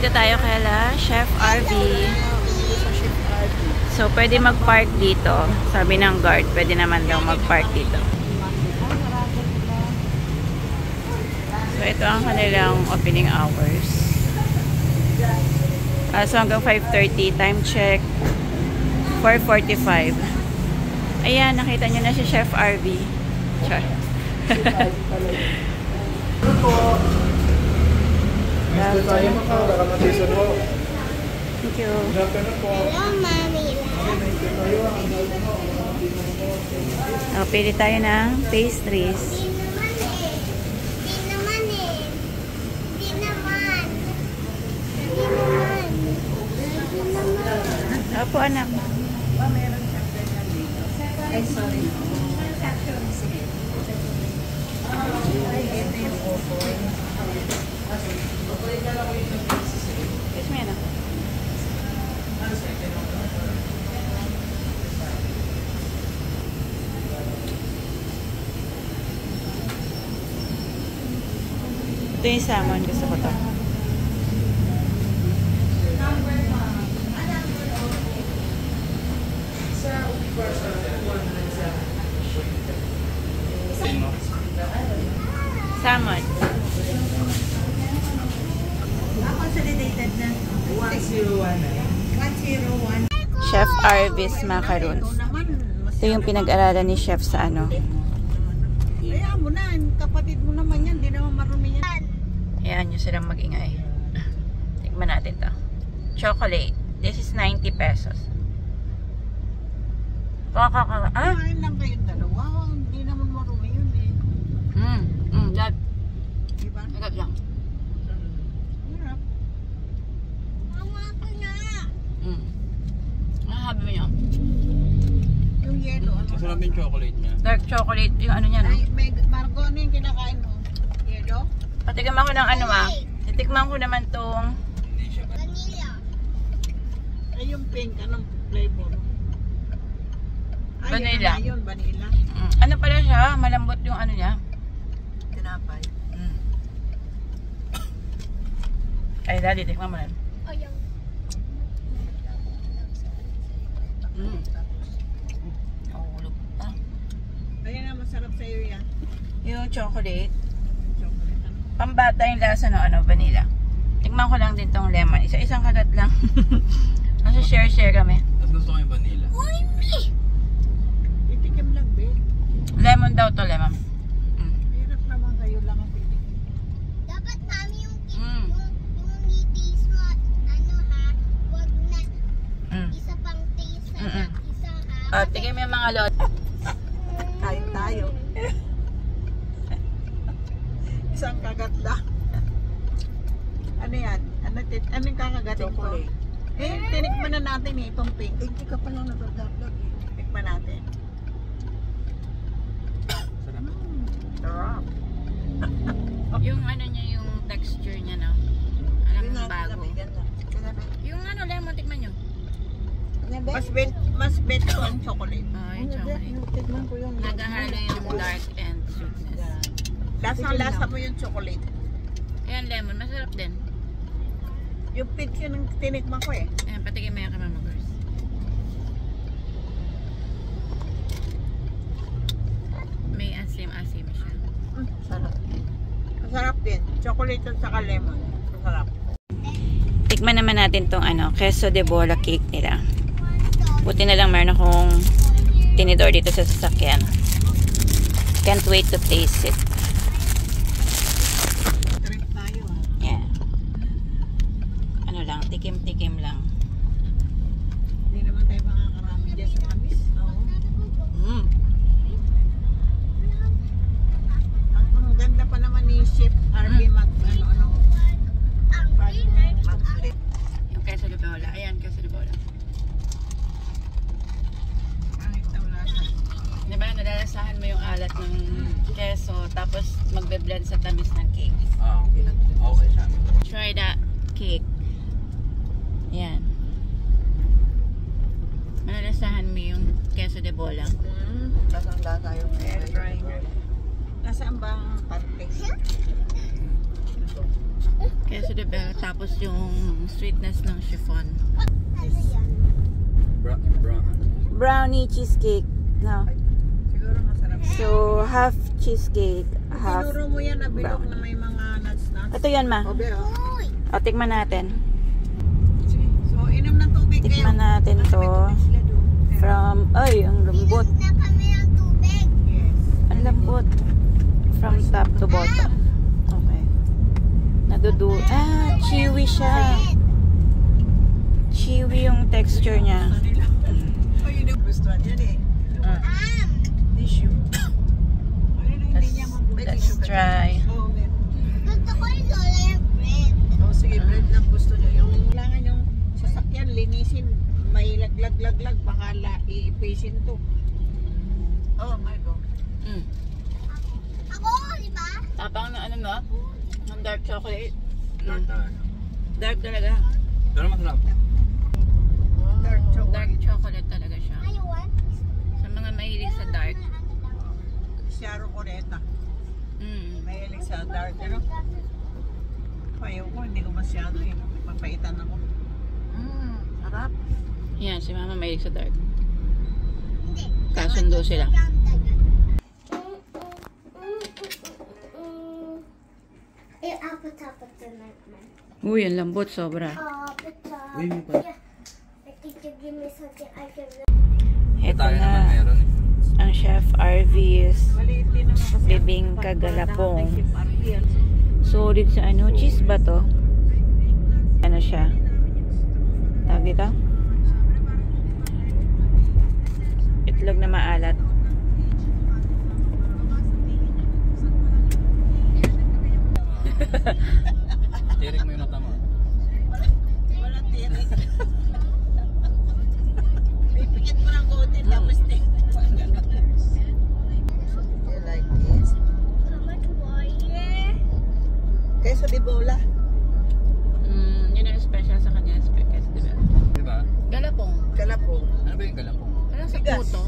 Dito tayo kala Chef RV. So, pwede mag-park dito. Sabi ng guard, pwede naman daw mag-park dito. So, ito ang kanilang opening hours. So, hanggang 5:30. Time check. 4:45. Ayan, nakita nyo na si Chef RV. Char. Thank you. Hello, Mami. Pili tayo ng pastries. Opo, anak. Ay, sorry. Kiss me, anak. Ito yung salmon. Gusto ko to. Salmon. Consolidated na. 101. Chef Arvis Macaroons. Ito yung pinag-aralan ni Chef sa ano. Kaya mo na, kapatid mo naman yan, di naman marumi yan. Ayan yung silang mag-ingay. Tikman natin to. Chocolate. This is 90 pesos. Kumain lang kayong dalawa, hindi naman marumi yun eh. Dad. Diba? Agad lang. Hirap. Mama ko na. Ano sabi mo niya? Yung yellow, ano? Masarap yung chocolate niya. Dark chocolate, yung ano niya, no? Ay, Margo, ano yung kinakain mo? Yellow? Patikman ko ng ano, titikman ko naman tong Hindi siya ba? Vanilla. Ay, yung pink, anong flavor? Ay, Vanilla. Yun, vanilla. Ano pala siya? Malambot yung ano niya. Tinapay. Ay, Daddy, tikman mo na. Ayaw. Nahulog pa. Ayan na, masarap sa'yo yan. Yung chocolate. Chocolate, ano? Pambata yung lasa no, ano, vanilla. Tikman ko lang din tong lemon. Isa-isang kagat lang. Kasi share-share kami. Mas gusto ko yung vanilla. Titikim lang, be. Lemon daw to, lemon. Hirap naman kayo lang ang titikim. Dapat mami yung nipis mo, ano ha, wag na isa pang taste na isa ha. Tigay mo yung mga lot. Tayo. Isang kagat lang. Ano yan? Anong kakagatin ko? Tinikman na natin eh, itong pink. Hindi ka pa lang nagagagag eh. Tikman natin. Sarap. Yung ano niya, yung texture niya, no? Alam mo, bago. Yung ano, lemon, tikman nyo. Mas bet ko ang chocolate. Yung chocolate. Tikman ko yung Nagahalo yung dark and sweetness. lasa mo yung chocolate. Ayan, lemon, masarap din. Yung pink yun ang tinikman ko eh. Ayan, patigay mo yung kamamagers. May asim-asim siya. Sarap. Masarap din. Chocolate at saka lemon. Masarap. Tikman naman natin tong ano, queso de bola cake nila. Buti na lang meron akong tinidor dito sa sasakyan. Can't wait to taste it. Trip tayo ah. Yeah. Ano lang, tikim-tikim lang. Hindi naman tayo makakarami dyan sa kamis. Oo. Ang ganda pa naman ni Chef RB mag-flip. Yung queso de bola. Ayan, queso de bola. Pangit daw lasa. Diba, nalalasahan mo yung alat ng queso, tapos magbe-blend sa tamis ng cake. Okay siya. Try that cake. Yan. Malalasahan mo yung queso de bola. Lasang-lasa yung air fryer. Nasaan bang pante? Queso de bell. Tapos yung sweetness ng chiffon. Ano yan? Brownie cheesecake. No. Siguro masarap. So, half cheesecake, half Sinuro mo yan na bilog na brownie. may mga nuts. Ito yan, ma. Obe, oh. Uy! O, tikman natin. So, inom ng tubig kayo. Tikman natin to. From, ay, ang lambot. Inom na kami ng tubig. Yes. Ang lambot. From top to bottom. Okay. Chewy siya. Chewy yung texture niya. Ay, yun yung gustuhan yan eh. Tissue. Ayun na, hindi niya mabuti. Let's try. Oo, meron. Gusto ko yung solar bread. Oh, sige, bread lang gusto niyo. Yung kailangan yung sasakyan, linisin. May laglag, baka iipisin to. Oh my God. Mm. Ako, di ba? Tapang na ano no? Ng dark chocolate. Dark na. Dark talaga. Pero masarap. Dark chocolate. Dark chocolate talaga siya. Ayun. Sa mga mahilig sa dark. Siaro Coreta. Mm. Mahilig sa dark, ano? Ayaw ko, hindi ko masyado eh. Papaitan ako. Harap. Yan, si mama mahilig sa dark. Hindi. Kasundo sila. Uy, ang lambot sobra. Uy, may pa. Ito Tayo naman na. meron eh. Ang Chef Arvy's Maliit din naman kasi. bibingka galapong. Chef Arvy yan. Solid sa ano? Cheese ba to? Ano siya? Tawag dito? Itlog na maalat. Tirik mo yung mata mo. Walang tirik. Pipikit mo ng konti, tapos tirik. You like this? Queso de bola. Yun ang special sa kanya. Spaghetti, diba? Di ba? Galapong. Galapong. Ano ba yung galapong? Parang sa Bigas. puto.